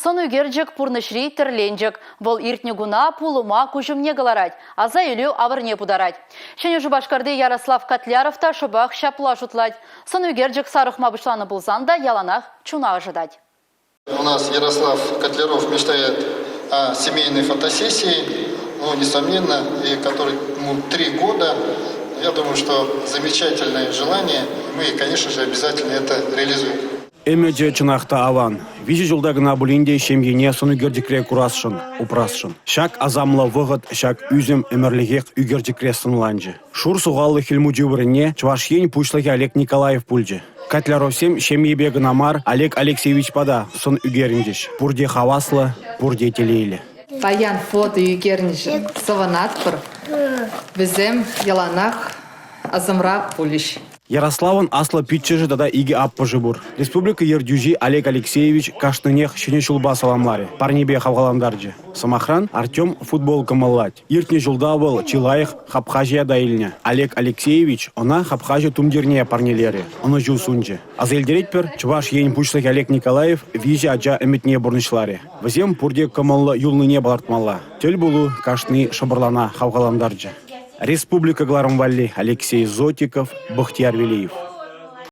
Сону герджик пурнышри терленджик. Вол иртне гуна пулума кужумне галарать, а за илю аварне пударать. Шене Жубашкарды Ярослав Котляров та шубах шапла жутлать. Сону герджик сарыхма бышланы булзанда яланах чуна ожидать. У нас Ярослав Котляров мечтает о семейной фотосессии, несомненно, и который 3 года. Я думаю, что замечательное желание. Мы, конечно же, обязательно это реализуем. Эмеджи чынақта аван. Вижу жылдагына бұлінде шемгене соны гердикре курасшын, упрасшын. Шак азамлы вғыт, шак үзім өмірлігек үгердикре сынланжы. Шур суғалы хилму жүбіріне чвашен пушлығы Олег Николаев пульжы. Котляровсем шемьебегі намар Олег Алексеевич пада сын үгеріндіш. Пурде хаваслы, пурде телейлі. Баян фото үгеріндіш саванат пыр. Бізем яланақ азамра пулиш. Ярославан асла питчежи дада иги аппыжы бур. Республика Ердюжи Олег Алексеевич каштынех шене шулба саламлари. Парнебе хавгаламдарджи. Самохран Артем футбол камаллать. Иртне жулда был Чилаих хапхажия даильня. Олег Алексеевич она хапхажи тумдерне парнелери. Оны жул сунджи. Азельдеретпер чваш ень пучлых Олег Николаев виже аджа эметне бурнышлари. Вазем пурде камалла юлныне балартмалла. Тел булу каштны шабарлана хавгаламдарджи. Республика Гларамвалли Алексей Зотиков, Бахтияр Велиев.